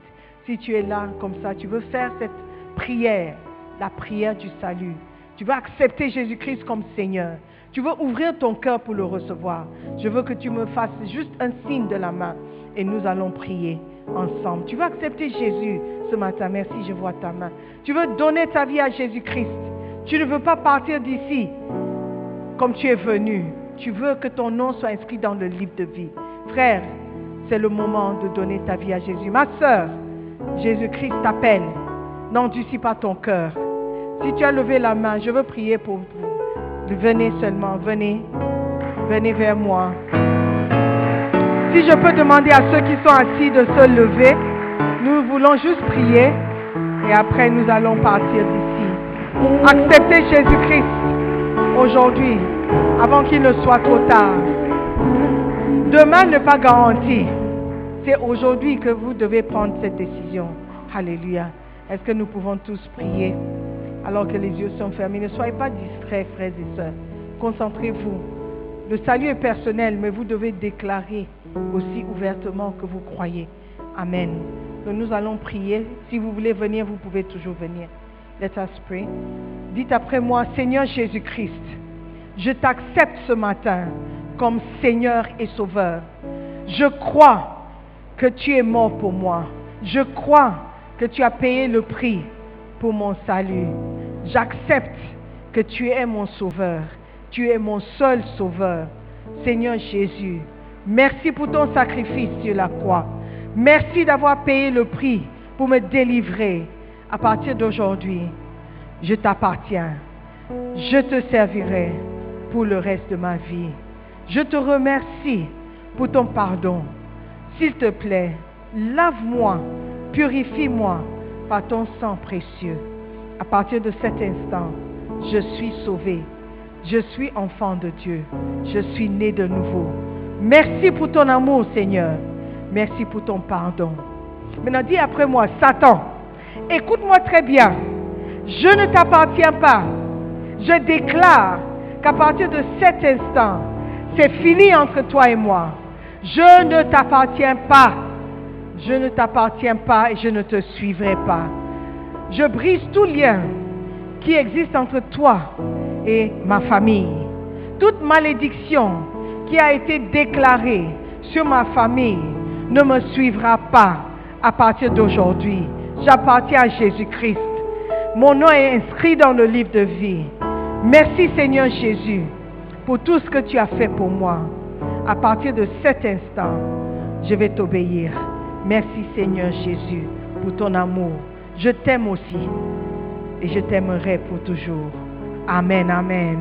Si tu es là comme ça, tu veux faire cette prière, la prière du salut. Tu veux accepter Jésus-Christ comme Seigneur. Tu veux ouvrir ton cœur pour le recevoir. Je veux que tu me fasses juste un signe de la main et nous allons prier ensemble. Tu veux accepter Jésus ce matin. Merci, je vois ta main. Tu veux donner ta vie à Jésus-Christ. Tu ne veux pas partir d'ici comme tu es venu. Tu veux que ton nom soit inscrit dans le livre de vie. Frère, c'est le moment de donner ta vie à Jésus. Ma sœur, Jésus-Christ t'appelle. N'endurcis pas ton cœur. Si tu as levé la main, je veux prier pour vous. Venez seulement, venez. Venez vers moi. Si je peux demander à ceux qui sont assis de se lever, nous voulons juste prier et après nous allons partir d'ici. Acceptez Jésus-Christ aujourd'hui, avant qu'il ne soit trop tard. Demain n'est pas garanti. C'est aujourd'hui que vous devez prendre cette décision. Alléluia. Est-ce que nous pouvons tous prier alors que les yeux sont fermés? Ne soyez pas distraits, frères et sœurs. Concentrez-vous. Le salut est personnel, mais vous devez déclarer aussi ouvertement que vous croyez. Amen. Donc nous allons prier. Si vous voulez venir, vous pouvez toujours venir. Let us pray. Dites après moi, Seigneur Jésus-Christ, je t'accepte ce matin comme Seigneur et Sauveur. Je crois que tu es mort pour moi. Je crois que tu as payé le prix pour mon salut. J'accepte que tu es mon Sauveur. Tu es mon seul Sauveur. Seigneur Jésus, merci pour ton sacrifice sur la croix. Merci d'avoir payé le prix pour me délivrer. À partir d'aujourd'hui, je t'appartiens. Je te servirai pour le reste de ma vie. Je te remercie pour ton pardon. S'il te plaît, lave-moi, purifie-moi par ton sang précieux. À partir de cet instant, je suis sauvé. Je suis enfant de Dieu. Je suis né de nouveau. Merci pour ton amour, Seigneur. Merci pour ton pardon. Maintenant, dis après moi, Satan, écoute-moi très bien. Je ne t'appartiens pas. Je déclare qu'à partir de cet instant, c'est fini entre toi et moi. Je ne t'appartiens pas. Je ne t'appartiens pas et je ne te suivrai pas. Je brise tout lien qui existe entre toi et ma famille. Toute malédiction qui a été déclaré sur ma famille ne me suivra pas à partir d'aujourd'hui. J'appartiens à Jésus-Christ. Mon nom est inscrit dans le livre de vie. Merci Seigneur Jésus pour tout ce que tu as fait pour moi. À partir de cet instant, je vais t'obéir. Merci Seigneur Jésus pour ton amour. Je t'aime aussi et je t'aimerai pour toujours. Amen, amen.